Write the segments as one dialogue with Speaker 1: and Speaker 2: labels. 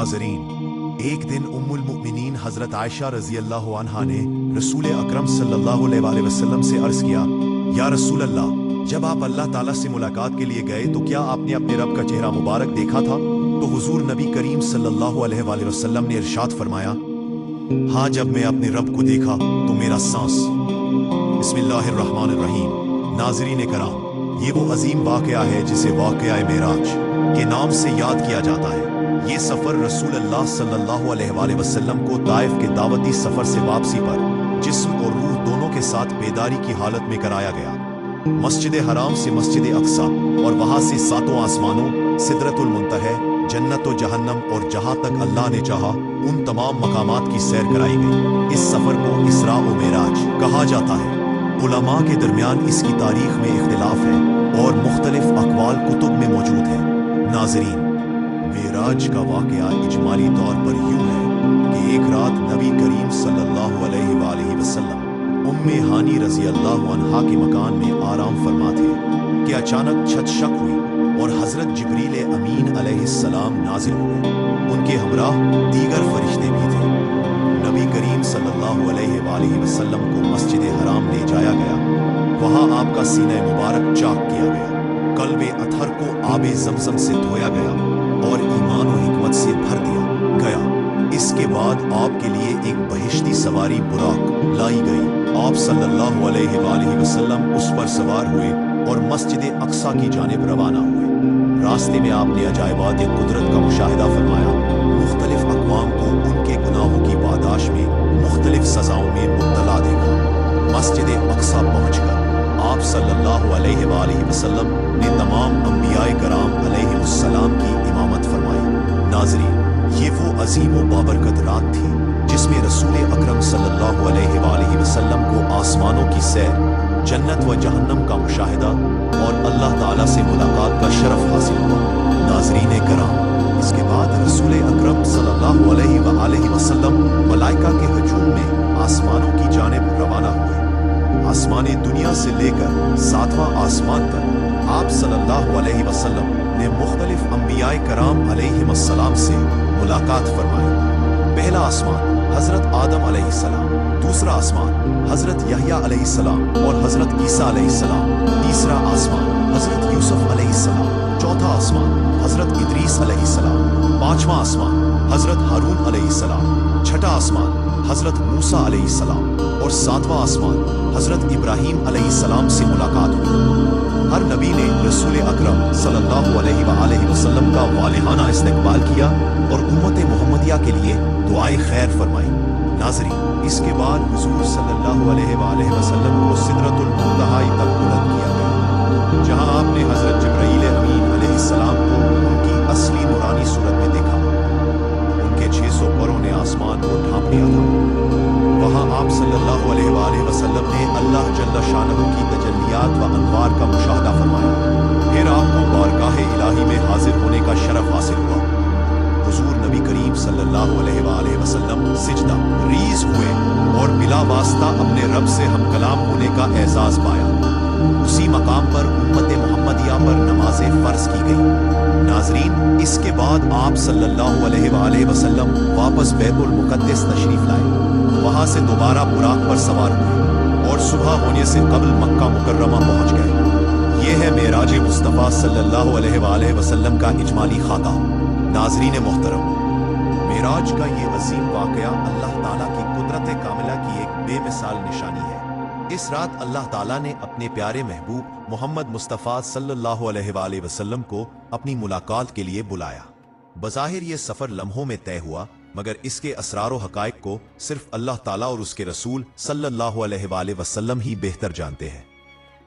Speaker 1: नाज़रीन, एक दिन उम्मुल मुमिनीन हज़रत आयशा रज़ी अल्लाह अन्हा ने रसूल अकरम सल्लल्लाहु अलैहि वसल्लम से अर्ज़ किया, या रसूल अल्लाह, जब आप अल्लाह ताला से मुलाकात के लिए गए तो क्या आपने अपने रब का चेहरा मुबारक देखा था? तो हुजूर नबी करीम सल्लल्लाहु अलैहि वसल्लम ने इरशाद फरमाया, हाँ, जब मैं अपने रब को देखा तो मेरा सांस। बिस्मिल्लाहिर्रहमानिर्रहीम। नाज़रीन कराम, ये वो अजीम वाक़या है जिसे वाक़या मेराज के नाम से याद किया जाता है। ये सफ़र रसूल अल्लाह सल्लल्लाहु अलैहि वसल्लम को ताइफ के दावती सफ़र से वापसी पर जिस्म और रूह दोनों के साथ बेदारी की हालत में कराया गया। मस्जिद हराम से मस्जिद अक्सा और वहाँ से सातों आसमानों, सिदरतुल मुंतहा, जन्नत व जहन्नम और जहाँ तक अल्लाह ने चाहा उन तमाम मकामात की सैर कराई गई। इस सफ़र को इसरा व मेराज कहा जाता है। उलमा के दरमियान इसकी तारीख में इख्तिलाफ है और मुख्तलिफ अक़वाल कुतुब में मौजूद है। नाज़रीन, मेराज का वाक़या इजमाली तौर पर यूँ है कि एक रात नबी करीम सल्लल्लाहु अलैहि वसल्लम उम्मे हानी रज़ी अल्लाह अन्हा के मकान में आराम फरमा थे कि अचानक छत शक हुई और हज़रत जिब्रील अमीन अलैहिस्सलाम नाज़िल हुए। उनके हमराह दीगर फरिश्ते भी थे। नबी करीम सल्लल्लाहु अलैहि वसल्लम को मस्जिद हराम ले जाया गया। वहाँ आपका सीना मुबारक चाक किया गया, कल्बे अथर को आबे ज़मज़म से धोया गया और ईमान और हिकमत से भर दिया गया। इसके बाद आपके लिए एक बहिश्ती सवारी बुराक लाई गई। आप सल्लल्लाहु अलैहि वसल्लम उस पर सवार हुए और मस्जिद अक्सा की जानिब रवाना हुए। रास्ते में आपने अजायबात कुदरत का मुशाहिदा फरमाया। मुख्तलिफ अक़वाम को उनके गुनाहों की पादाश में मुख्तलिफ सज़ाओं में मुब्तला देखा। मस्जिद अक्सा पहुँचकर आप सल्लल्लाहु अलैहि वसल्लम ने तमाम अंबियाए कराम अलैहिमुस्सलाम की इमामत फरमाई। नाज़रीन, ये वो अजीम व बाबरकत रात थी जिसमें रसूल अकरम सल्लल्लाहु अलैहि वसल्लम को आसमानों की सैर, जन्नत व जहन्नम का मुशाहिदा और अल्लाह ताला से मुलाकात का शरफ हासिल हुआ। नाज़रीन कराम, इसके बाद रसूल अकरम सल्लल्लाहु अलैहि वसल्लम मलाइका के हजूम में आसमानों की जानिब रवाना हुए। आसमानी दुनिया से लेकर सातवां आसमान तक आप सल्लल्लाहु अलैहि वसल्लम ने मुख्तलिफ अंबियाए कराम अलैहिमुस्सलाम से मुलाकात फरमाई। पहला आसमान हज़रत आदम अलैहिस्सलाम, दूसरा आसमान हज़रत यहया अलैहिस्सलाम और हज़रत ईसा अलैहिस्सलाम, तीसरा आसमान हज़रत यूसुफ अलैहिस्सलाम, चौथा आसमान हज़रत इदरीस अलैहिस्सलाम, पांचवा आसमान हज़रत हारून अलैहिस्सलाम, छठा आसमान हज़रत मूसा अलैहिस्सलाम और सातवां आसमान हज़रत इब्राहीम अलैहिस्सलाम से मुलाकात हुई। हर नबी ने रसूल अकरम सल्लल्लाहु अलैहि वसल्लम का वालिहाना इस्तकबाल किया और उम्मत मुहम्मदिया के लिए दुआए खैर फरमाई। नाज़रीन, इसके बाद हुजूर सल्लल्लाहु अलैहि वसल्लम को सिदरतुल मुंतहा तक बुलंद किया गया, जहां आपने हज़रत जिब्रील अमीन अलैहिस्सलाम को उनकी असली नूरानी सूरत में देखा। उनके 600 परों ने आसमान को ढांप लिया था। वहाँ आप सल्लल्लाहु अलैहि वसल्लम ने अल्लाह जल्ल शानहू की तजल्लियात व अनवार का मुशाहदा फरमाया। फिर आपको बारगाह इलाही में हाजिर होने का शरफ हासिल हुआ। हुजूर नबी करीम सल्लल्लाहु अलैहि वसल्लम सिजदा रीज़ हुए और बिला वास्ता अपने रब से हम कलाम होने का एजाज़ पाया। उसी मकाम पर उम्मत मुहम्मदिया पर नमाज़े फ़र्ज की गई। नाज़रीन, इसके बाद आप सल्लल्लाहु अलैहि वसल्लम वापस बैतुल मुक़द्दस तशरीफ़ लाए। वहाँ से दोबारा बुराक पर सवार हुए और सुबह होने से कबल मक्का मुकर्रमा पहुँच गए। ये है मेराज मुस्तफ़ा सल्लल्लाहु अलैहि वसल्लम का इजमाली खाका। नाज़रीन मोहतरम, मेराज का ये अजीम वाक़या अल्लाह ताला की कुदरत कामिला की एक बेमिसाल निशानी है। इस रात अल्लाह ताला ने अपने प्यारे महबूब मोहम्मद मुस्तफ़ा सल्लल्लाहु अलैहि वसल्लम को अपनी मुलाकात के लिए बुलाया। बज़ाहिर ये सफ़र लम्हों में तय हुआ, मगर इसके असरार व हक़ाइक़ को सिर्फ अल्लाह ताला और उसके रसूल सल्लल्लाहु अलैहि वसल्लम ही बेहतर जानते हैं।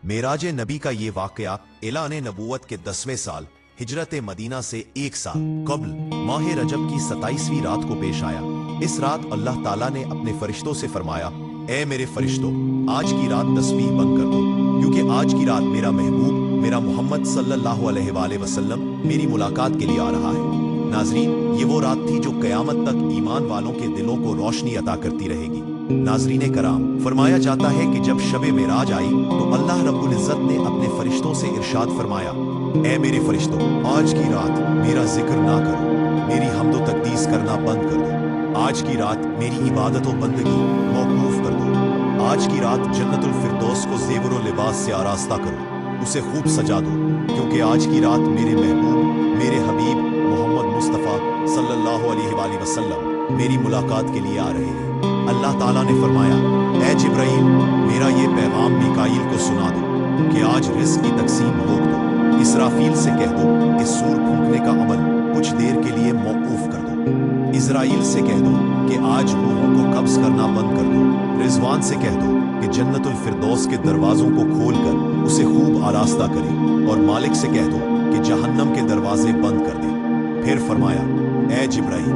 Speaker 1: मेराज नबी का ये वाक़या ऐलान नबूवत के 10वें साल हिजरत मदीना से 1 साल कब्ल माह रजब की 27वीं रात को पेश आया। इस रात अल्लाह ताला ने अपने फरिश्तों से फरमाया, ए मेरे फरिश्तों, आज की रात तस्बीह बंद कर दो, क्योंकि आज की रात मेरा महबूब मेरा मोहम्मद सल्लल्लाहु अलैहि वसल्लम मेरी मुलाकात के लिए आ रहा है। नाज़रीन, ये वो रात थी जो क़यामत तक ईमान वालों के दिलों को रोशनी अता करती रहेगी। नाज़रीन कराम, फरमाया जाता है कि जब शब मेराज आई तो अल्लाह रब्बुल इज़्ज़त ने अपने फरिश्तों से इरशाद फरमाया, ए मेरे फरिश्तों, आज की रात मेरा जिक्र ना करो, मेरी हम्दो तकदीस करना बंद कर दो। आज की रात मेरी इबादत व बंदगी मौकूफ कर दो। आज की रात जन्नतुल फिरदौस को ज़ेवर व लिबास से आरास्ता करो, उसे खूब सजा दो, क्योंकि आज की रात मेरे महबूब, मेरे हबीब मोहम्मद मुस्तफ़ा सल्लल्लाहु अलैहि वसल्लम मेरी मुलाकात के लिए आ रहे हैं। अल्लाह ताला ने फरमाया, ए जिब्राइल, मेरा ये पैगाम मीकाईल को सुना दो कि आज रिज़्क़ की तकसीम रोक दो। इसराफील से कह दो कि सूर फूंकने का अमल कुछ देर के लिए मौकूफ कर दो। इज़राइल से कह दो कि आज रूहों को कब्ज़ करना बंद कर दो। रिजवान से कह दो कि जन्नतुल फिरदौस के दरवाज़ों को खोलकर उसे खूब आरास्ता करे, और मालिक से कह दो कि जहन्नम के दरवाजे बंद कर दे। फिर फरमाया, ए जिब्राइल,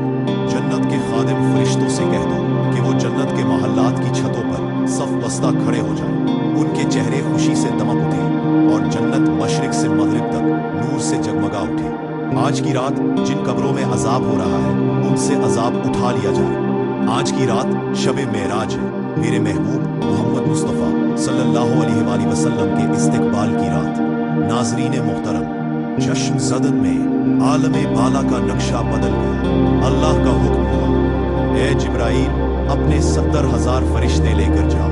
Speaker 1: जन्नत के खादिम फरिश्तों से कह दो कि वो जन्नत के महल्लात की छतों पर सफ बस्ता खड़े हो जाएं। उनके चेहरे खुशी से दमक उठे और जन्नत मशरिक से मगरिब तक नूर से जगमगा उठे। आज की रात जिन कब्रों में अजाब हो रहा है, उनसे अजाब उठा लिया जाए। आज की रात शब मेराज है, मेरे महबूब मोहम्मद मुस्तफ़ा सल्लल्लाहु अलैहि वसल्लम के इस्तिकबाल की रात। नाज़रीन मोहतरम, जश्न ज़दन में आलमे बाला का नक्शा बदल गया। अल्लाह का हुक्म हुआ, ए जिब्राइल, अपने 70,000 फरिश्ते लेकर जाओ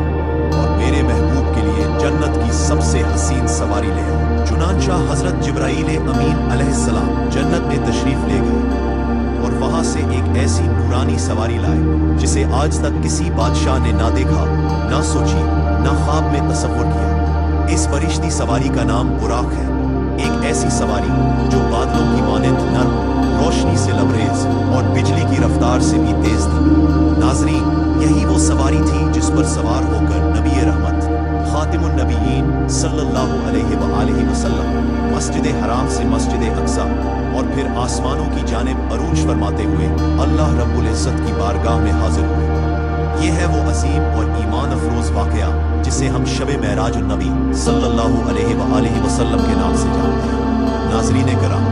Speaker 1: और मेरे महबूब के लिए जन्नत की सबसे हसीन सवारी ले आओ। चुनांचा हजरत जिब्राइल अमीन अलैहिस्सलाम जन्नत में तशरीफ ले गए और वहां से एक ऐसी नूरानी सवारी लाए जिसे आज तक किसी बादशाह ने ना देखा, ना सोची, ना ख्वाब में तसव्वुर किया। इस फरिश्ती सवारी का नाम बुराक है, एक ऐसी सवारी जो बादलों की मानिंद नर्म, रोशनी से लबरेज और बिजली की रफ्तार से भी तेज थी। नाज़रीन, यही वो सवारी थी जिस पर सवार होकर नबी रहमत खातिमुन नबीयीन सल्लल्लाहु अलैहि वसल्लम मस्जिद हराम से मस्जिद अक्सा और फिर आसमानों की जानिब अरूज फरमाते हुए अल्लाह रब्बुल इज़्ज़त की बारगाह में हाजिर हुए। ये है वो अजीम और ईमान अफरोज वाक़या जिसे हम शब मेराज नबी सल्लल्लाहु अलैहि वसल्लम के नाम से जानते हैं। नाज़रीन कराम,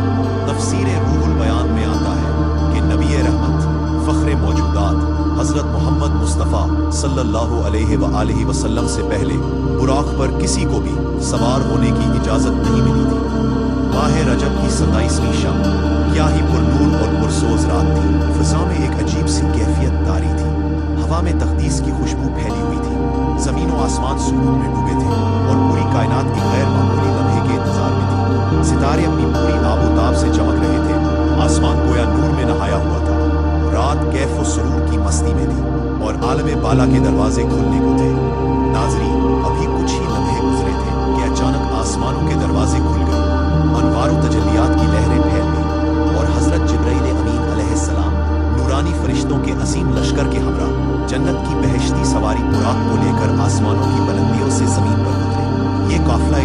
Speaker 1: तफसीर रूहुल बयान में आता है कि नबी रहमत फ़ख्र मौजूदात हज़रत मोहम्मद मुस्तफ़ा सल्लल्लाहु अलैहि वसल्लम से पहले बुराक पर किसी को भी सवार होने की इजाज़त नहीं मिली थी। माह रजब की 27वीं शाम क्या ही पुरनूर और पुरसोज रात थी। फ़िज़ा में एक अजीब सी कैफियत तारी थी, हवा में तक़दीस की खुशबू फैली हुई थी, ज़मीन व आसमान सुकून में डूबे थे और पूरी कायनात एक गैर मामूली लम्हे के इंतज़ार में थी। सितारे अपनी पूरी आबोताब से चमक रहे थे, आसमान गोया नूर में नहाया हुआ था, रात कैफ व सुरूर की मस्ती में थी और आलम बाला के दरवाजे खुलने को थे। नाज़रीन, अभी कुछ ही लम्हे गुजरे थे कि अचानक आसमानों के दरवाजे खुल गए, अनवार व तजल्लियात की लहरें फैल गईं और हज़रत जिब्राइल अमीन अलैहिस्सलाम नूरानी फरिश्तों के असीम लश्कर के हमरा जन्नत की बहश्ती सवारी बुराक को लेकर आसमानों की बुलंदियों से ज़मीन पर उतरे। ये काफ़िला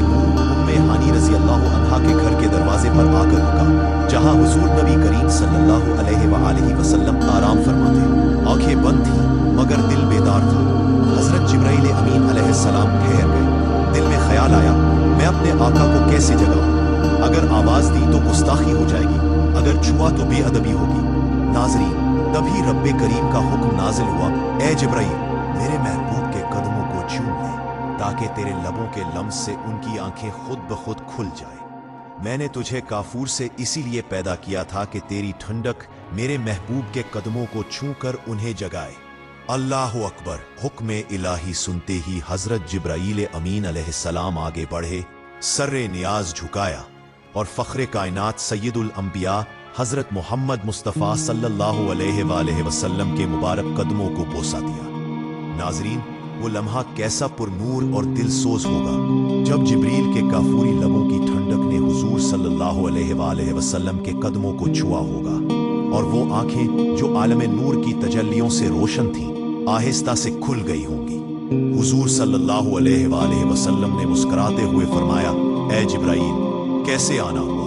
Speaker 1: उम्मे हानी रज़ी अल्लाह अन्हा के घर के दरवाजे पर आकर रुका, जहाँ हुजूर नबी करीम सल्लल्लाहु अलैहि वसल्लम आराम फरमाते। आंखें बंद थीं मगर दिल बेदार था। हज़रत जिब्राइल अमीन अलैहिस्सलाम ठहर गए। दिल में ख्याल आया, मैं अपने आका को कैसे जगाऊं? अगर आवाज़ दी तो गुस्ताखी हो जाएगी, अगर छुआ तो बेअदबी होगी। नाज़रीन, तभी रब्बे करीम का हुक्म नाजिल हुआ, ए जिब्राइल, मेरे महबूब के कदमों को चूम ले ताकि तेरे लबों के लम्स से उनकी आंखें खुद ब खुद खुल जाए। मैंने तुझे काफूर से इसीलिए पैदा किया था कि तेरी ठंडक मेरे महबूब के कदमों को छू कर उन्हें जगाए। अल्लाह अकबर। हुक्म इलाही सुनते ही हजरत जिब्राईल अमीन अलैहिस्सलाम आगे बढ़े, सर्रे नियाज झुकाया और फ़ख्रे कायनात सैयदुल अंबिया हजरत मोहम्मद मुस्तफ़ा सल्लल्लाहु अलैहि वसल्लम के मुबारक कदमों को बोसा दिया। नाजरीन, वो लम्हा कैसा पुरनूर और दिलसोज होगा जब जिब्रील के काफूरी लबों की ठंडक ने हुजूर सल्लल्लाहु अलैहि वसल्लम के कदमों को छुआ होगा, और वो आंखें जो आलम नूर की तजल्लियों से रोशन थीं आहिस्ता से खुल गई होंगी। हुजूर सल्लल्लाहु अलैहि वसल्लम ने मुस्कुराते हुए फरमाया, ए जिब्राईल, कैसे आना हुआ?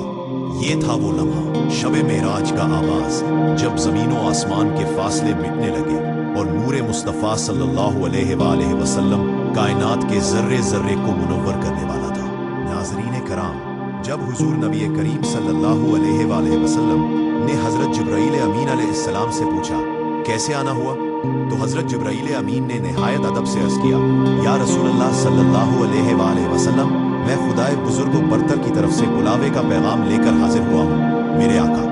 Speaker 1: ये था वो लम्हा, शब मेराज का आगाज, जब ज़मीनों आसमान के फासले मिटने लगे और नूरे मुस्तफ़ा सल्लल्लाहु अलैहि वसल्लम कायनात के ज़र्रे ज़र्रे को मुनव्वर करने वाला था। नाज़रीन कराम, जब हुजूर नबी करीम सल्लल्लाहु अलैहि वसल्लम ने हज़रत जिब्राईल अमीन अलैहिस्सलाम से पूछा, कैसे आना हुआ? तो हज़रत जिब्राईल अमीन ने निहायत अदब से अर्ज़ किया, या रसूलल्लाह सल्लल्लाहु अलैहि वसल्लम, मैं खुदाए बुजुर्ग व बरतर की तरफ से बुलावे का पैगाम लेकर हाजिर हुआ हूँ। मेरे आका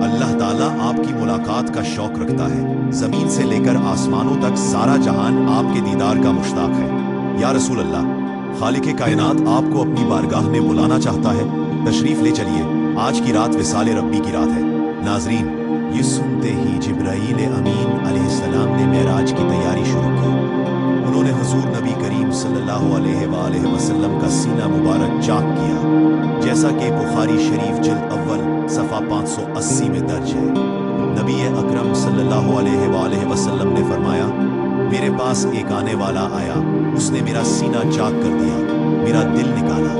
Speaker 1: अल्लाह ताला आपकी मुलाकात का शौक रखता है। जमीन से लेकर आसमानों तक सारा जहान आपके दीदार का मुश्ताक है। या रसूल अल्लाह, खालिक कायनात आपको अपनी बारगाह में बुलाना चाहता है। तशरीफ ले चलिए, आज की रात विसाले रब्बी की रात है। नाजरीन, ये सुनते ही जिब्राईल अमीन अलैहिस्सलाम ने मेराज की तैयारी शुरू की। उन्होंने हुजूर नबी करीम सल्लल्लाहु अलैहि वसल्लम का सीना मुबारक चाक किया, जैसा कि बुखारी शरीफ जिल्द अव्वल सफ़ा 580 में दर्ज है। नबी अकरम सल्लल्लाहु अलैहि वसल्लम ने फरमाया, मेरे पास एक आने वाला आया, उसने मेरा सीना चाक कर दिया, मेरा दिल निकाला।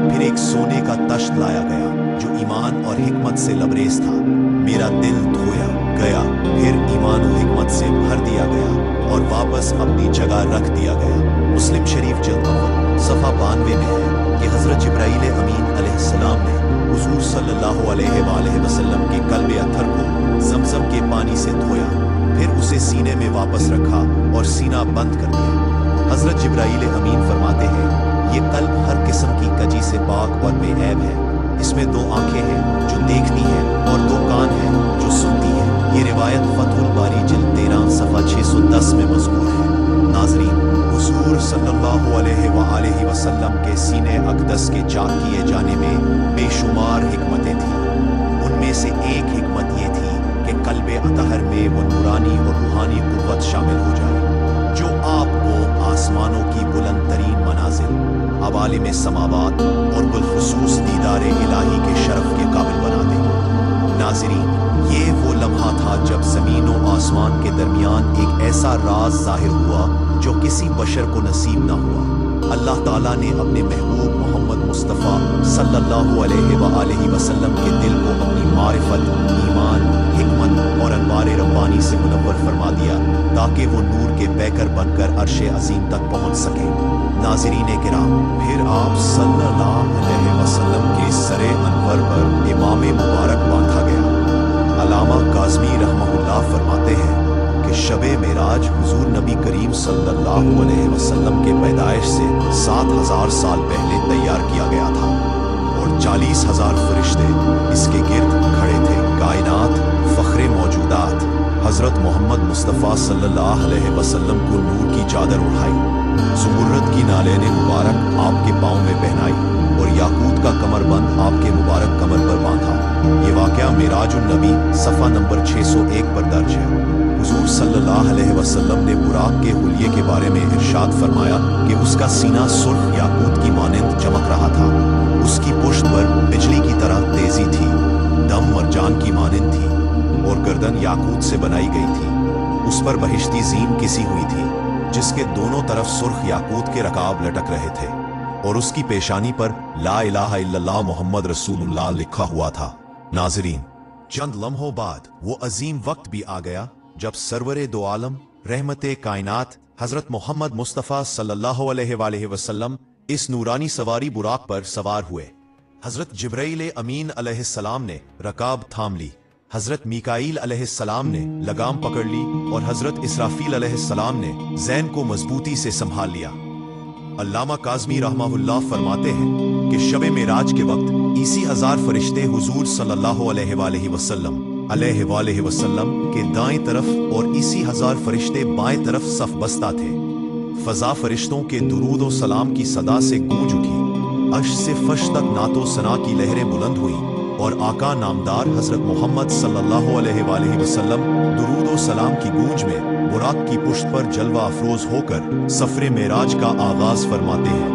Speaker 1: फिर एक सोने का तश्त लाया गया जो ईमान और हिकमत से लबरेज था। मेरा दिल धोया गया, फिर ईमान और हिकमत से भर दिया गया और वापस अपनी जगह रख दिया गया। मुस्लिम शरीफ जिल्द अव्वल सफ़ा 92 में है कि हज़रत जिब्राईल अमीन अलैहिस्सलाम ने हुजूर सल्लल्लाहु अलैहि वसल्लम के कल्बे अत्थर को ज़मज़म के पानी से धोया, फिर उसे सीने में वापस रखा और सीना बंद कर दिया। हज़रत जिब्राईल अमीन फरमाते हैं, ये कल्ब हर किस्म की कजी से पाक और बेऐब है। इसमें 2 आंखें हैं जो देखती हैं और 2 कान हैं जो सुनती हैं। ये रिवायत फतहुल बारी जिल्द 13 सफ़ा 610 में मज़कूर है। नाज़रीन, हुजूर सल्लल्लाहु अलैहि वसल्लम के सीने अक़दस के चाक किए जाने में बेशुमार हिकमतें थीं। उनमें से एक हिकमत ये थी कि कल्बे अतहर में वो नूरानी और रूहानी कुव्वत शामिल हो जाए जो आपको आसमानों की बुलंद तरीन मनाजिल, अवालिम समावात और बिलखुसूस दीदारे इलाही के शरफ के काबिल बना दे। नाज़रीन, ये वो लम्हा था जब ज़मीन और आसमान के दरमियान एक ऐसा राज ज़ाहिर हुआ जो किसी बशर को नसीब ना हुआ। अल्लाह ताला ने अपने महबूब मोहम्मद मुस्तफ़ा सल्लल्लाहु अलैहि वसल्लम के दिल को अपनी मारिफत, ईमान, हिकमत और अनवार रब्बानी से मुनव्वर फरमा दिया ताकि वो नूर के पैकर बनकर अर्शे अजीम तक पहुंच सके। नाज़रीन किराम, फिर आप सल्लल्लाहु अलैहि वसल्लम के सरे अनवर पर इमाम मुबारक बांधा गया। अल्लामा काज़मी रहमहुल्लाह फरमाते हैं कि शबे मेराज हुजूर नबी करीम सल्लल्लाहु अलैहि वसल्लम के पैदाइश से 7000 साल पहले तैयार किया गया था और 40,000 फरिश्ते इसके गिर्द खड़े थे। कायनात फ़ख्रे मौजूदात हज़रत मोहम्मद मुस्तफ़ा सल्लल्लाहु अलैहि वसल्लम को नूर की चादर उठाई, ज़ुमुर्रद की नालेने मुबारक आपके पाँव में पहनाई और याकूत का कमरबंद आपके मुबारक कमर पर बांधा। ये वाक़या मिराजुन नबी सफ़ा नंबर 601 पर दर्ज है। हुजूर सल्लल्लाहु अलैहि वसल्लम ने बुराक के हुलिये के बारे में इरशाद फरमाया कि उसका सीना सुर्ख याकूत की मानंद चमक रहा था, उसकी पुश्त पर बिजली की तरह तेजी थी, दम मरजान की मानंद थी और गर्दन याकूत से बनाई गई थी। उस पर बहिश्ती ज़ीन किसी हुई थी जिसके दोनों तरफ सुर्ख याकूत के रकाब लटक रहे थे और उसकी पेशानी पर ला इलाहा इल्लल्लाह मुहम्मद रसूलुल्लाह लिखा हुआ था। नाज़रीन, चंद लम्हों बाद वो अजीम वक्त भी आ गया जब सरवरे दो आलम रहमते कायनात हजरत मोहम्मद मुस्तफ़ा सल्लल्लाहु अलैहि वसल्लम इस नूरानी सवारी बुराक पर सवार हुए। हजरत जिब्राईल अमीन अलैहिस्सलाम ने रकाब थाम ली, हजरत मीकाईल अलैहिस्सलाम ने लगाम पकड़ ली और हजरत इसराफील अलैहिस्सलाम ने ज़ैन को मजबूती से संभाल लिया। अल्लामा काज़मी रहमहुल्लाह फरमाते हैं कि शबे मेराज के वक्त इसी 1000 फरिश्ते हुजूर सल्लल्लाहु अलैहि वसल्लम के दाएं तरफ और इसी 1000 फरिश्ते बाएं तरफ सफ बस्ता थे। फजा फरिश्तों के दुरूद और सलाम की सदा से गूंज उठी, अर्श से फश तक नातो सना की लहरें बुलंद हुई और आका नामदार हजरत मोहम्मद सल्लल्लाहु अलैहि वसल्लम दुरूद और सलाम की गूंज में बुराक की पुश्त पर जलवा अफरोज होकर सफरे मेराज का आगाज फरमाते हैं।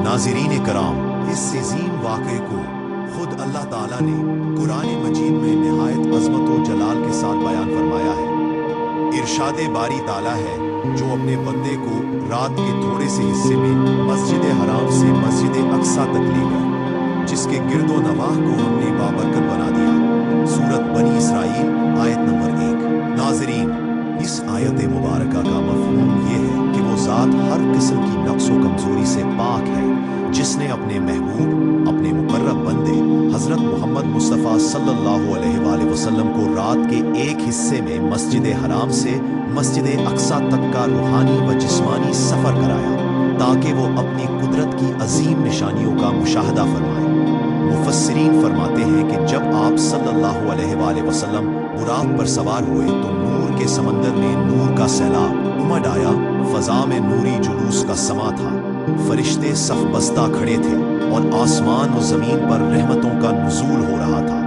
Speaker 1: नाज़रीन कराम, इस अज़ीम वाक़े को खुद अल्लाह ताला ने कुरान मजीद में निहायत अज़मत व जलाल के साथ बयान फरमाया है। इरशादे बारी ताला है जो अपने बंदे को रात के थोड़े से हिस्से में मस्जिद हराम से मस्जिद अक्सा तक ले गए, जिसके गिरदो नवाह को हमने बाबरकत बना दिया। सूरत बनी इसराइल आयत नंबर 1। नाज़रीन, इस आयत मुबारका का मफ़हूम ये है कि वो ज़ात हर किस्म की नक्स व कमज़ोरी से पाक है, जिसने अपने महबूब, अपने मुकर्रम बंदे हज़रत मोहम्मद मुस्तफ़ा सल्लल्लाहु अलैहि वसल्लम को रात के एक हिस्से में मस्जिद हराम से मस्जिद अक्सा तक का रूहानी व जिस्मानी सफ़र कराया। ताकि वो अपनी कुदरत की अजीम निशानियों का मुशाहदा फरमाए। मुफस्सिरीन फरमाते हैं कि जब आप सल्लल्लाहु अलैहि वसल्लम बुराक पर सवार हुए तो नूर के समंदर में नूर का सैलाब उमड़ आया। फजा में नूरी जुलूस का समा था, फरिश्ते सफ बस्ता खड़े थे और आसमान और जमीन पर रहमतों का नुज़ूल हो रहा था।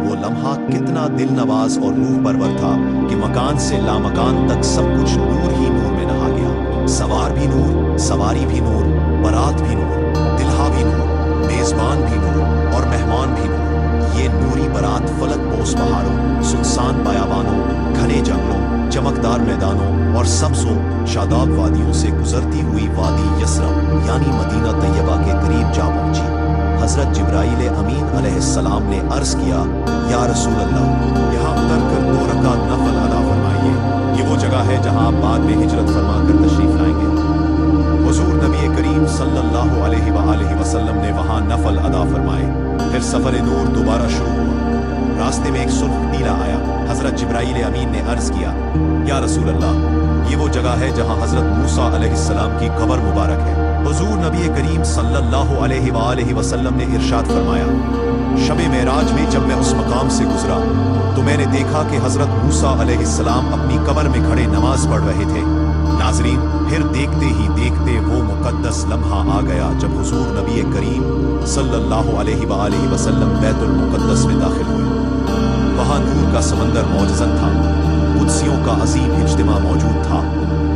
Speaker 1: वो लम्हा कितना दिल नवाज और रूह परवर था कि मकान से लामकान तक सब कुछ नूर ही नूर में नहा गया। सवार भी नूर, सवारी भी नूर, बारात भी नूर, दिल्हा भी नूर, मेजबान भी नूर और मेहमान भी नूर। ये नूरी बारात फलक बोस पहाड़ों, सुनसान बयाबानों, घने जंगलों, चमकदार मैदानों और सब्ज़ों शादाब वादियों से गुजरती हुई वादी यसरब यानी मदीना तैयबा के करीब जा पहुंची। हजरत जिब्राईल अमीन अलैहिस्सलाम ने अर्ज किया, या रसूल अल्लाह, यहाँ उतर कर 2 रकात नफल अदा फरमाइए। ये वो जगह है जहाँ आप बाद में हिजरत फरमा कर तशरीफ लाएंगे। हुजूर नबी करीम सल्लल्लाहु अलैहि वसल्लम ने वहाँ नफल अदा फरमाए। फिर सफर नूर दोबारा शुरू हुआ। रास्ते में एक सुर्ख नीला आया। हजरत जिब्राईल अमीन ने अर्ज किया, या रसूल अल्लाह, ये वो जगह है जहाँ हजरत मूसा अलैहिस्सलाम की कब्र मुबारक है। हुजूर नबी करीम सल्लल्लाहु अलैहि वसल्लम ने इरशाद फरमाया, शब मेराज में जब मैं उस मकाम से गुजरा तो मैंने देखा कि हजरत मूसा अलैहिस्सलाम अपनी कब्र में खड़े नमाज पढ़ रहे थे। नाजरीन, फिर देखते ही देखते वो मुकद्दस लम्हा आ गया जब हुजूर नबी करीम सल्लल्लाहु अलैहि वसल्लम बैतुल मुकद्दस में दाखिल हुए। वहाँ नूर का समंदर मौजज़न था, कुद्सियों का अजीम इज्तिमा मौजूद था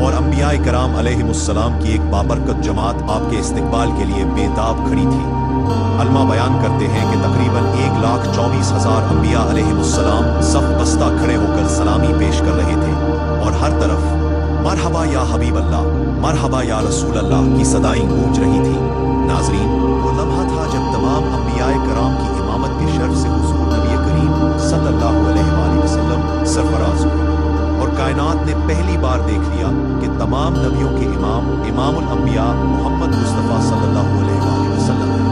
Speaker 1: और अंबियाए कराम अलैहिमुस्सलाम की एक बाबरकत जमात आपके इस्तकबाल के लिए बेताब खड़ी थी। अलमा बयान करते हैं कि तकरीबन 1,24,000 अंबिया अलैहिमुस्सलाम सफ बस्ता खड़े होकर सलामी पेश कर रहे थे और हर तरफ मरहबा या हबीब अल्लाह, मरहबा या रसूल अल्लाह की सदाएं गूंज रही थी। नाजरीन, वो लम्हा था जब तमाम अंबियाए कराम की इमामत के शर्फ से हुजूर नबी करीम सल्लल्लाहु अलैहि वसल्लम सरफराज हुए और कायनात ने पहली बार देख लिया कि तमाम नबियों के इमाम इमामुल अंबिया मोहम्मद मुस्तफ़ा सल्लल्लाहु अलैहि वसल्लम हैं।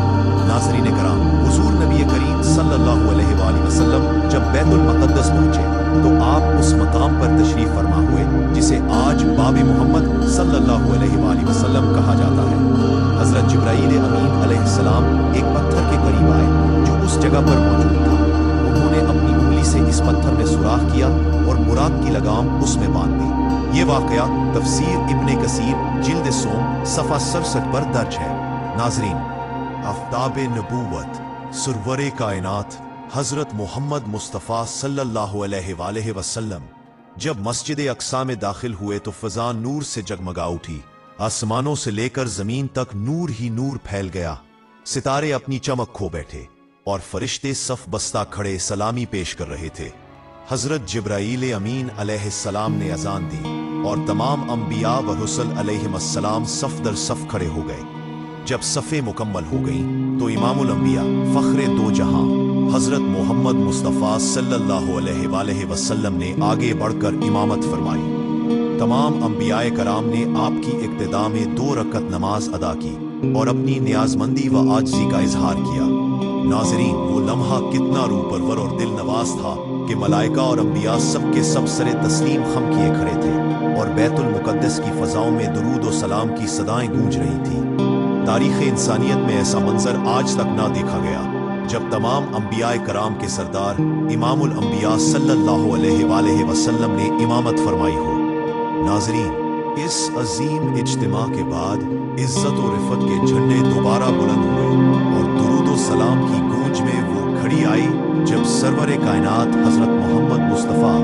Speaker 1: नाज़रीन कराम, हुजूर नबी करीम सल्लल्लाहु अलैहि वसल्लम जब बैतुल मुक़द्दस पहुंचे तो आप उस मकाम पर तशरीफ फरमा हुए जिसे आज बाब मोहम्मद सल्लल्लाहु अलैहि वसल्लम कहा जाता है। हजरत जिब्राईल अमीन अलैहिस्सलाम एक पत्थर के करीब आए जो उस जगह पर मौजूद था। उन्होंने अपनी उंगली से इस पत्थर में सुराख किया और बुराक की लगाम उसमें बांध दी। ये वाकया तफसीर इब्ने कसीर जिल्द सोम सफ़ा 67 पर दर्ज है। नाजरीन, आफ्ताब नबूवत सुरवरे कायनात हजरत मोहम्मद मुस्तफ़ा सल्लल्लाहु अलैहि वसल्लम जब मस्जिद अक्सा में दाखिल हुए तो फ़ज़ा नूर से जगमगा उठी। आसमानों से लेकर जमीन तक नूर ही नूर फैल गया। सितारे अपनी चमक खो बैठे और फरिश्ते सफ बस्ता खड़े सलामी पेश कर रहे थे। हजरत जिब्राईल अमीन अलैहिस्सलाम ने अजान दी और तमाम अंबिया व रुसल अलैहिमुस्सलाम सफ दर सफ खड़े हो गए। जब सफ़े मुकम्मल हो गई तो इमामुल अंबिया फ़ख्रे दो जहां हजरत मोहम्मद मुस्तफ़ा सल्लल्लाहु अलैहि वसल्लम ने आगे बढ़कर इमामत फरमाई। तमाम अंबियाए कराम ने आपकी इक्तिदा में 2 रकत नमाज अदा की और अपनी नियाजमंदी व आजिज़ी का इजहार किया। नाज़रीन, वो लम्हा कितना रूह परवर और दिल नवाज था कि मलाइका और अंबिया सब के सब सरे तस्लीम खम किए खड़े थे और बैतुल मुकद्दस की फ़ज़ाओं में दुरूद व सलाम की सदाएं गूंज रही थी। तारीख़ इंसानियत में ऐसा मंजर आज तक ना देखा गया जब तमाम अंबियाए कराम के सरदार इमामुल अंबिया सल्लल्लाहु अलैहि वसल्लम ने इमामत फरमाई हो। नाज़रीन, इस अजीम इज्तिमा के बाद इज्जत और रिफत के झंडे दोबारा बुलंद हुए और दुरूद व सलाम की गूंज में वो घड़ी आई जब सरवर कायनात हजरत मोहम्मद मुस्तफ़ा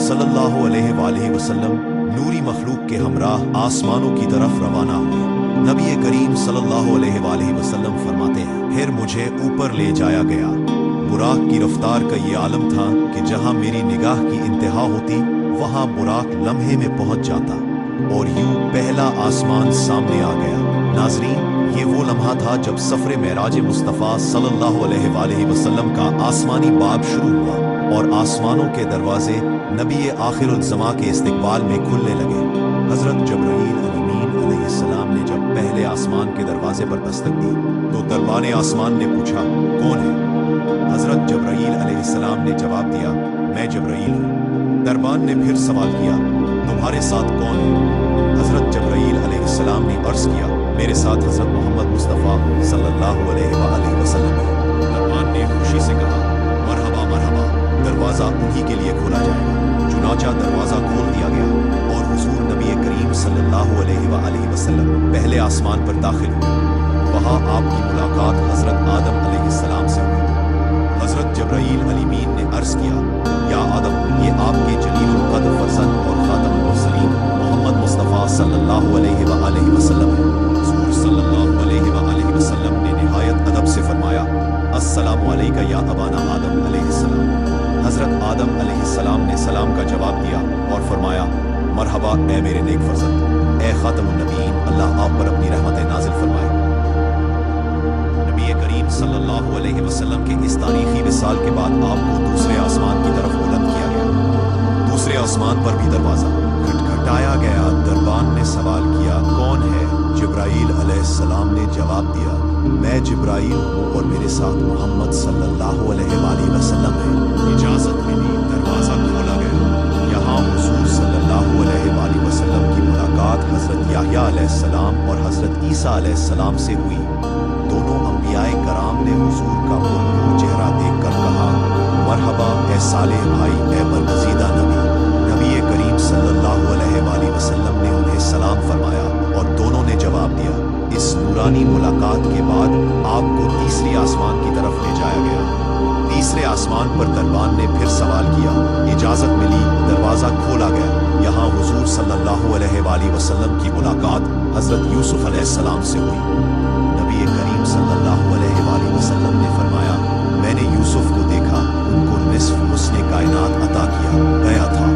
Speaker 1: सल्लल्लाहु अलैहि वसल्लम नूरी मखलूक के हमराह आसमानों की तरफ रवाना हुए। नबी करीम सल्लल्लाहु अलैहि वसल्लम फरमाते हैं, फिर मुझे ऊपर ले जाया गया। बुराक की रफ्तार का ये आलम था कि जहाँ मेरी निगाह की इंतहा होती वहाँ बुराक लम्हे में पहुँच जाता और यूं पहला आसमान सामने आ गया। नाजरीन, ये वो लम्हा था जब सफर मेराज मुस्तफ़ा सल्लल्लाहु अलैहि वसल्लम का आसमानी बाब शुरू हुआ और आसमानों के दरवाजे नबी आखिरुल ज़मा के इस्तकबाल में खुलने लगे। हजरत जिब्राईल अमीन अलैहिस्सलाम ने जब पहले आसमान के दरवाजे पर दस्तक दी तो दरबान आसमान ने पूछा, कौन है? हजरत जिब्राईल अलैहिस्सलाम ने जवाब दिया, मैं जिब्राईल हूँ। दरबान ने फिर सवाल किया, तुम्हारे साथ कौन है? हज़रत जबराईल अलैहिस्सलाम ने अर्ज़ किया, मेरे साथ हज़रत मोहम्मद मुस्तफ़ा सल्लल्लाहु अलैहि वसल्लम है। दरबान ने खुशी से कहा, मरहबा मरहबा, दरवाज़ा उन्हीं के लिए खोला जाएगा। चुनाचा दरवाज़ा खोल दिया गया और हुज़ूर नबी करीम सल्लल्लाहु अलैहि वसल्लम पहले आसमान पर दाखिल हुए। वहाँ आपकी मुलाकात हज़रत आदम अलैहिस्सलाम से हुई। हज़रत जबराईल अमीन ने अर्ज़ किया, या आदम, ये आपके जलीलुल क़द्र फर्जंद और ख़ातमुल मुरसलीन मोहम्मद मुस्तफ़ा सल्लल्लाहु अलैहि वसल्लम है। हुज़ूर सल्लल्लाहु अलैहि वसल्लम ने निहायत अदब से फरमाया, अस्सलामु अलैका या अबाना आदम अलैहिस्सलाम। हज़रत आदम अलैहिस्सलाम ने सलाम का जवाब दिया और फरमाया, मरहबा ए मेरे नेक फर्जंद, ए ख़ातमुन नबीयीन, अल्लाह आप पर अपनी रहमतें नाज़िल फरमाए। करीम सल्लल्लाहु अलैहि वसल्लम के इस तारीखी विसाल के बाद आपको दूसरे आसमान की तरफ बुलंद किया गया। दूसरे आसमान पर भी दरवाज़ा खटखटाया गया। दरबान ने सवाल किया, कौन है? जिब्राईल अलैहिस्सलाम ने जवाब दिया, मैं जिब्राईल हूँ और मेरे साथ मोहम्मद सल्लल्लाहु अलैहि वसल्लम है। इजाज़त मिली, दरवाज़ा खोला गया। यहाँ हुज़ूर सल्लल्लाहु अलैहि वसल्लम की मुलाकात हज़रत याह्या अलैहिस्सलाम और हज़रत ईसा अलैहिस्सलाम से हुई। दोनों अंबियाए कराम ने हुजूर का पुरनूर चेहरा देखकर कहा, मरहबा ए सालेह भाई, ए बरगज़ीदा नबी। नबी करीम सल्लल्लाहु अलैहि वसल्लम ने उन्हें सलाम फरमाया और दोनों ने जवाब दिया। इस नूरानी मुलाकात के बाद आपको तीसरी आसमान की तरफ ले जाया गया। तीसरे आसमान पर दरबान ने फिर सवाल किया, इजाज़त मिली, दरवाज़ा खोला गया। यहाँ हुजूर सल्लल्लाहु अलैहि वसल्लम की मुलाकात हज़रत यूसुफ अलैहिस्सलाम से हुई। नबी करीम सल्लल्लाहु अलैहि वसल्लम ने फरमाया, मैंने यूसुफ को देखा, उनको निस्फ हुस्ने कायनात अता किया गया था।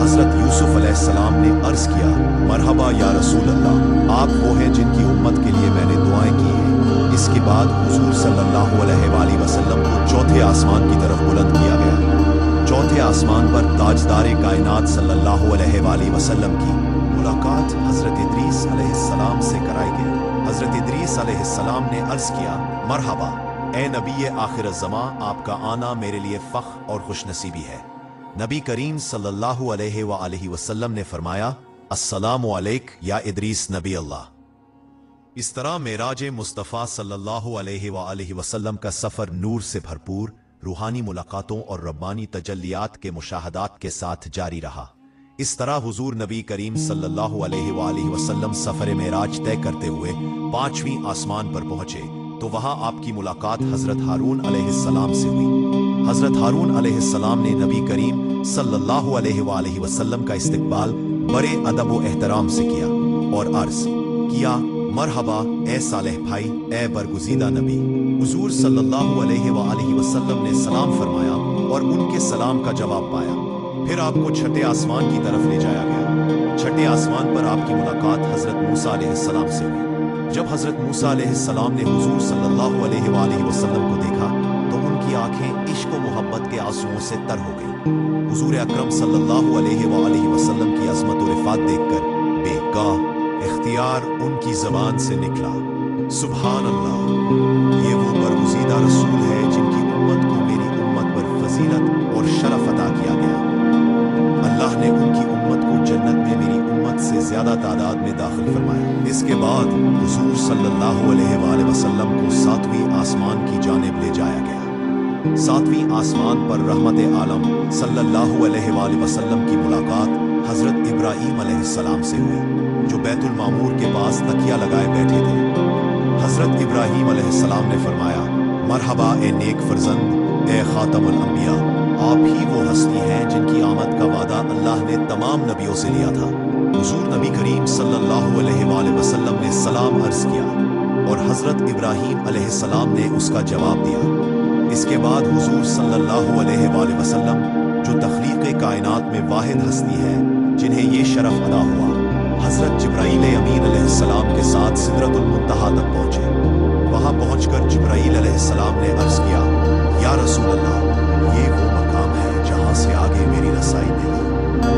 Speaker 1: हज़रत यूसुफ अलैहिस्सलाम ने अर्ज़ किया, मरहबा या रसूल अल्लाह, आप वो हैं जिनकी उम्मत के लिए मैंने दुआएं की हैं। इसके बाद हुजूर सल्लल्लाहु अलैहि वसल्लम को चौथे आसमान की तरफ बुलंद किया गया। चौथे आसमान पर ताजदारे कायनात सल्लल्लाहु अलैहि वसल्लम की मुलाकात हज़रत इदरीस अलैहिस्सलाम से कराई गई। हज़रत इदरीस अलैहिस्सलाम ने अर्ज़ किया, मरहबा ए नबी आखिर ज़मां, आपका आना मेरे लिए फ़ख्र और खुशनसीबी है। नबी करीम सल्लल्लाहु अलैहि वसल्लम ने फरमाया, अस्सलामु अलैक या इदरीस नबी अल्लाह। इस तरह मेराज मुस्तफ़ा सल्लल्लाहु अलैहि वसल्लम का सफ़र नूर से भरपूर रूहानी मुलाकातों और रब्बानी तजल्लियात के मुशाहदात के साथ जारी रहा। इस तरह हुजूर नबी करीम सल्लल्लाहु अलैहि वसल्लम सफ़र मेराज तय करते हुए पांचवीं आसमान पर पहुंचे तो वहां आपकी मुलाकात हज़रत हारून अलैहिस्सलाम से हुई। हज़रत हारून अलैहिस्सलाम ने नबी करीम सल्लल्लाहु अलैहि वसल्लम का इस्तकबाल बड़े अदब व एहतराम से किया और अर्ज़ किया, मरहबा ए सालेह भाई, ए बरगुज़ीदा नबी। हुजूर सल्लल्लाहु अलैहि वसल्लम ने सलाम फरमाया और उनके सलाम का जवाब पाया। फिर आपको छठे आसमान की तरफ ले जाया गया। छठे आसमान पर आपकी मुलाकात हज़रत मूसा अलैहिस्सलाम से हुई। जब हज़रत मूसा अलैहिस्सलाम ने हुजूर सल्लल्लाहु अलैहि वसल्लम को देखा तो उनकी आंखें इश्क व मोहब्बत के आंसुओं से तर हो गई। हुजूर अकरम सल्लल्लाहु अलैहि वसल्लम की अज़मत और रिफ़ात देखकर बेगाह इख्तियार उनकी ज़बान से निकला, सुभान अल्लाह, ये वो बरगुज़ीदा रसूल है जिनकी उम्मत को मेरी उम्मत पर फजीलत और शरफ अता किया गया। अल्लाह ने उनकी उम्मत को जन्नत में मेरी उम्मत से ज्यादा तादाद में दाखिल फरमाया। इसके बाद हुजूर सल्लल्लाहु अलैहि वसल्लम को सातवीं आसमान की जानिब ले जाया गया। सातवीं आसमान पर रहमत आलम सल्लल्लाहु अलैहि वसल्लम की मुलाकात हज़रत इब्राहीम अलैहिस्सलाम से हुई, जो बैतुल मामूर के पास तकिया लगाए बैठे थे। हज़रत इब्राहीम अलैहिस्सलाम ने फरमाया, मरहबा ए नेक फर्जंद, ए खातमुल अंबिया, आप ही वो हस्ती हैं जिनकी आमद का वादा अल्लाह ने तमाम नबियों से लिया था। हुजूर नबी करीम सल्लल्लाहु अलैहि वसल्लम ने सलाम अर्ज़ किया और हज़रत इब्राहीम अलैहिस्सलाम ने उसका जवाब दिया। इसके बाद हुजूर सल्लल्लाहु अलैहि वसल्लम, जो तख्लीक़ कायनात में वाहिद हस्ती है जिन्हें ये शरफ अदा हुआ, हज़रत जिब्राईल अमीन अलैहिस्सलाम के साथ सिदरतुल मुंतहा तक पहुँचे। वहाँ पहुँचकर जिब्राईल अलैहिस्सलाम ने अर्ज़ किया, या रसूल अल्लाह, ये वो मकाम है जहाँ से आगे मेरी रसाई नहीं।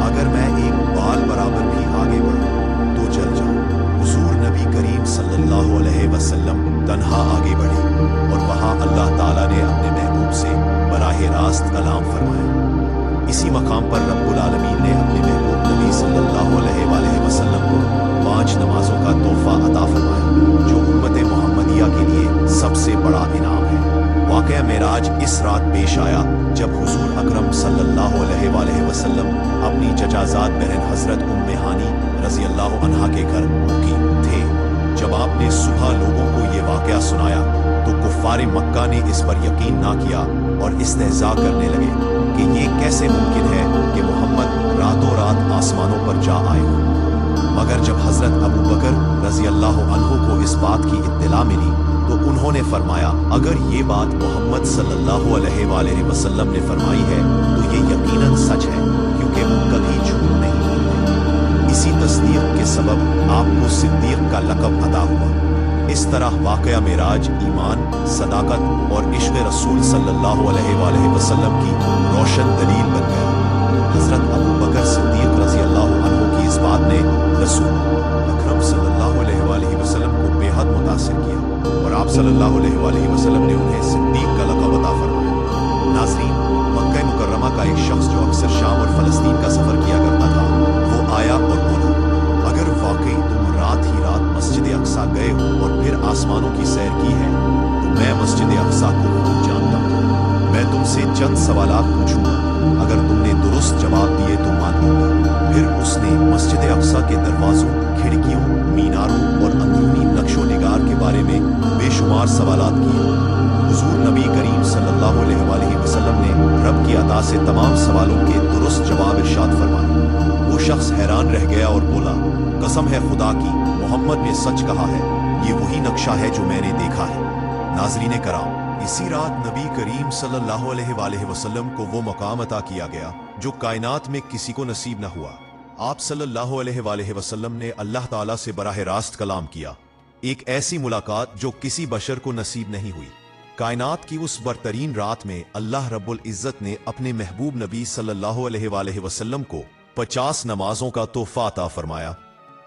Speaker 1: अगर मैं एक बाल बराबर भी आगे बढ़ूँ तो चल जाऊँ। हुजूर नबी करीम सल्लल्लाहु अलैहि वसल्लम तन्हा आगे बढ़े और वहाँ अल्लाह ताला ने अपने महबूब से बराह रास्त कलाम फरमाया। इसी मकाम पर रब्बुल आलमीन ने अपने महबूब नबी सल्लल्लाहु अलैहि वसल्लम को 5 नमाजों का तोहफा अता फरमाया, जो उम्मत मोहम्मदिया के लिए सबसे बड़ा इनाम है। वाक़या मेराज इस रात पेश आया जब हुजूर अकरम सल्लल्लाहु अलैहि वसल्लम अपनी चचाजाद बहन हजरत उम्मे हानी रज़ी अल्लाह अन्हा के घर मुकीम थे। जब आपने सुबह लोगों को ये वाक़या सुनाया तो कुफ़ार मक्का ने इस पर यकीन ना किया और इस्तेहज़ा करने लगे कि ये कैसे मुमकिन है कि मोहम्मद रातों रात आसमानों पर जा आए हों। मगर जब हजरत अबू बकर रज़ी अल्लाह अन्हु को इस बात की इत्तला मिली तो उन्होंने फरमाया, अगर ये बात मोहम्मद सल्लल्लाहु अलैहि वसल्लम ने फरमाई है तो ये यकीनन सच है, क्योंकि वो कभी झूठ नहीं बोलते। इसी तस्दीक के सबब आपको सिद्दीक का लक़ब अता हुआ। इस तरह वाक़या मेराज ईमान, सदाकत और इश्क़ रसूल सल्लल्लाहु अलैहि वसल्लम की रोशन दलील बन गया। हज़रत अबू बकर सिद्दीक रज़ी अल्लाह अन्हु की इस बात ने रसूल अकरम सल्लल्लाहु अलैहि वसल्लम को बेहद मुतासिर किया और आप सल्लल्लाहु अलैहि वसल्लम ने उन्हें सिद्दीक का लक़ब अता फरमाया। नाज़रीन, मक्का मुकर्रमा का एक शख्स जो अक्सर शाम और फ़लस्तीन का सफ़र किया करता था, वो आया और बोला, अगर वाकई तुम रात ही रात मस्जिद अक्सा गए हो और फिर आसमानों की सैर की है तो मैं मस्जिद अक्सा को खूब जानता हूँ। मैं तुमसे चंद सवालात पूछूंगा, अगर तुमने दुरुस्त जवाब दिए तो मान लूंगा। फिर उसने मस्जिद अक्सा के दरवाज़ों, खिड़कियों, मीनारों और अंदरूनी नक्शो निगार के बारे में बेशुमार सवालात किए। हुजूर नबी करीम सल्लल्लाहु अलैहि वसल्लम ने रब की अता से तमाम सवालों के दुरुस्त जवाब इरशाद फरमाए। वो शख्स हैरान रह गया और बोला, कसम है खुदा की, मोहम्मद ने सच कहा है, ये वही नक्शा है जो मैंने देखा है। नाज़रीन कराम, इसी रात नबी करीम सल्लल्लाहु अलैहि वसल्लम को वो मकाम अता किया गया जो कायनात में किसी को नसीब न हुआ। आप सल्लल्लाहु अलैहि वसल्लम ने अल्लाह ताला से बराह रास्त कलाम किया, एक ऐसी मुलाकात जो किसी बशर को नसीब नहीं हुई। कायनात की उस बरतरीन रात में अल्लाह रब्बुल इज़्ज़त ने अपने महबूब नबी सल्लल्लाहु अलैहि वसल्लम को 50 नमाजों का तोहफा अता फरमाया,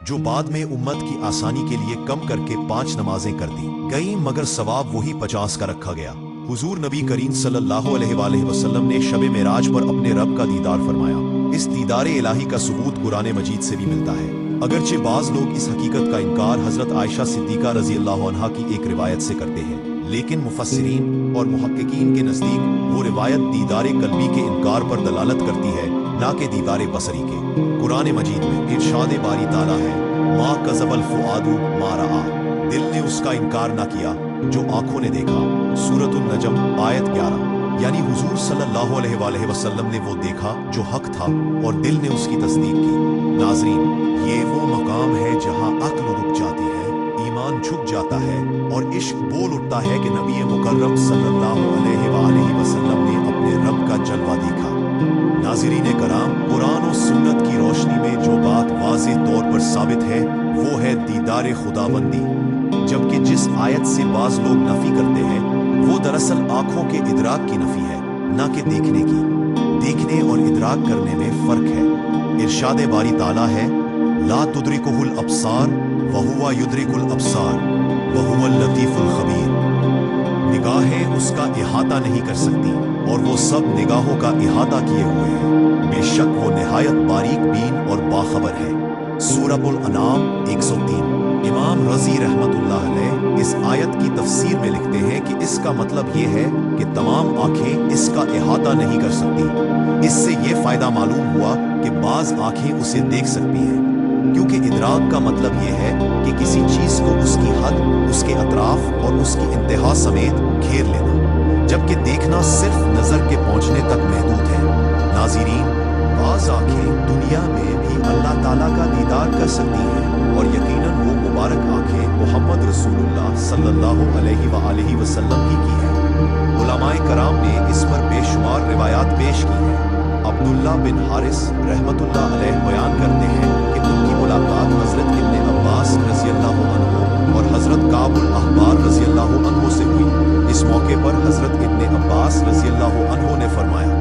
Speaker 1: जो बाद में उम्मत की आसानी के लिए कम करके 5 नमाजें कर दी गई, मगर सवाब वही 50 का रखा गया। हुजूर नबी करीम सल्लल्लाहु अलैहि वसल्लम ने शब मेराज पर अपने रब का दीदार फरमाया। इस दीदार इलाही का सबूत कुरान मजीद से भी मिलता है, अगरचे बाज लोग इस हकीकत का इनकार हजरत आयशा सिद्दीका रज़ी अल्लाह अन्हा की एक रिवायत से करते हैं, लेकिन मुफस्सिरीन और मुहक्किकीन के नज़दीक वो रिवायत दीदार कल्बी के इनकार पर दलालत करती है, ना कि दीदार बसरी के। कुरान मजीद में इरशाद बारी ताला है, मा कज़बल फुआदु मा रआ, दिल ने उसका इनकार ना किया जो आंखों ने देखा। सूरतुन नजम आयत 11। यानी हुजूर सल्लल्लाहु अलैहि वसल्लम ने वो देखा जो हक था और दिल ने उसकी तस्दीक की। नाज़रीन, ये वो मकाम है जहाँ अक्ल रुक जाती है, ईमान झुक जाता है और इश्क बोल उठता है कि नबी मुकर्रम सल्लल्लाहु अलैहि वसल्लम ने अपने रब का जलवा देखा। नाज़रीन कराम, कुरान और सुन्नत की रोशनी में जो बात वाज़ेह तौर पर साबित है वो है दीदार खुदाबंदी, जबकि जिस आयत से बाज लोग नफी करते हैं वो दरअसल आंखों के इदराक की नफी है, ना कि देखने की। देखने और इदराक करने में फर्क है। इरशाद बारी ताला है, ला तुदरिकुहुल अब्सार व हुवा युदरिकुल अब्सार व हुवल लतीफुल खबीर। निगाहें उसका इहाता नहीं कर सकती और वो सब निगाहों का इहाता किए हुए हैं, बेशक वो निहायत बारीक बीन और बाखबर है। सूरह अनाम 103। इमाम रजी रहमतुल्लाह अलैह इस आयत की तफसीर में लिखते हैं कि इसका मतलब ये है कि तमाम आंखें इसका इहाता नहीं कर सकती। इससे ये फायदा मालूम हुआ कि बाज आंखें उसे देख सकती हैं, क्योंकि इदराक का मतलब ये है कि किसी चीज को उसकी हद, उसके अतराफ और उसकी इंतहा समेत घेर लेना, जबकि देखना सिर्फ नजर के पहुंचने तक महदूद है। नाज़रीन, बाज आंखें दुनिया में भी अल्लाह ताला का दीदार कर सकती हैं और यकीनन वो मुबारक आंखें मोहम्मद रसूलुल्लाह सल्लल्लाहु अलैहि वसल्लम ही की हैं। उलमाए कराम ने इस पर बेशुमार रिवायात पेश की हैं। अब्दुल्ला बिन हारिस रहमतुल्लाह अलैह बयान करते हैं कि उनकी मुलाकात हजरत इब्ने अब्बास रज़ी अल्लाह अन्हु और हजरत काबुल अहबार रज़ी अल्लाह अन्हु से हुई। इस मौके पर हजरत इब्ने अब्बास रज़ी अल्लाह अन्हु ने फरमाया,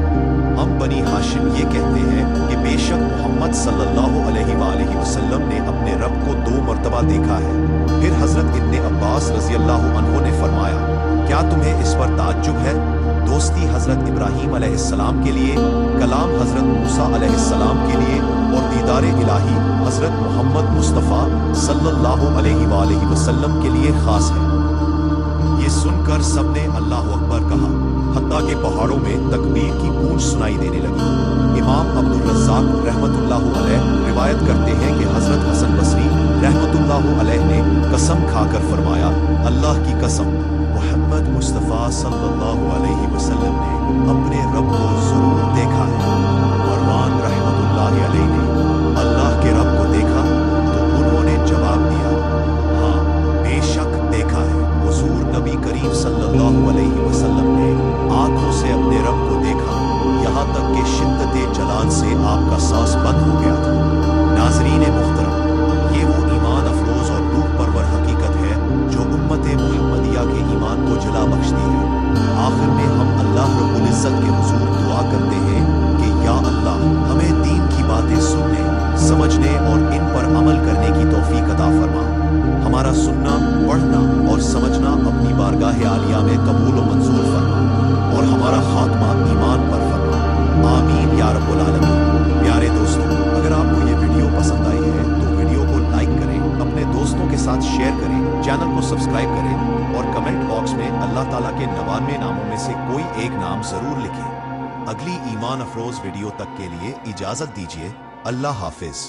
Speaker 1: हम बनी हाशिम ये कहते हैं कि बेशक मोहम्मद सल्लल्लाहु अलैहि वसल्लम ने अपने रब को 2 मरतबा देखा है। फिर हजरत इब्ने अब्बास रज़ी अल्लाहु अन्हु ने फरमाया, क्या तुम्हें इस पर ताज्जुब है? दोस्ती हजरत इब्राहीम अलैहिस्सलाम के लिए, कलाम हजरत मूसा अलैहिस्सलाम के लिए और दीदारे इलाही हजरत मोहम्मद मुस्तफ़ा सल्लल्लाहु अलैहि वसल्लम के लिए खास है। ये सुनकर सबने अल्लाह अकबर कहा, हत्ता के पहाड़ों में तकबीर की गूंज सुनाई देने लगी। इमाम अब्दुल रज़्ज़ाक़ रहमतुल्लाहु अलैह रिवायत करते हैं कि हजरत हसन बसरी रहमतुल्लाहु अलैह ने कसम खाकर फरमाया, अल्लाह की कसम, मोहम्मद मुस्तफ़ा सल्लल्लाहु अलैहि वसल्लम ने अपने रब को जरूर देखा है। मरवान रहमतुल्लाहि अलैह ने अल्लाह के रब को देखा तो उन्होंने जवाब दिया, हाँ बेशक देखा है। हुजूर नबी करीम सल्लल्लाहु अलैहि वसल्लम ने आंखों से अपने रब को देखा, यहाँ तक कि शिद्दत जलाल से आपका सांस बंद हो गया था। नाज़रीन मुहतरम, ये वो ईमान अफरोज और रूह परवर हकीकत है जो उम्मत मुहम्मदिया के ईमान को जला बख्शती है। आखिर में हम अल्लाह रब्बुल इज्जत के हुजूर दुआ करते हैं कि या अल्लाह, हमें दीन की बातें सुनने, समझने और इन पर अमल करने की तौफीक अता फरमा। हमारा सुनना, पढ़ना और समझना अपनी बारगाह आलिया में कबूल व मंजूर फरमा और हमारा खात्मा ईमान पर फरमा। आमीन या रब्बुल आलमीन। प्यारे दोस्तों, अगर आपको ये वीडियो पसंद आई है तो वीडियो को लाइक करें, अपने दोस्तों के साथ शेयर करें, चैनल को सब्सक्राइब करें और कमेंट बॉक्स में अल्लाह ताला के 99 नामों में से कोई एक नाम जरूर लिखें। अगली ईमान अफरोज वीडियो तक के लिए इजाजत दीजिए। अल्लाह हाफिज।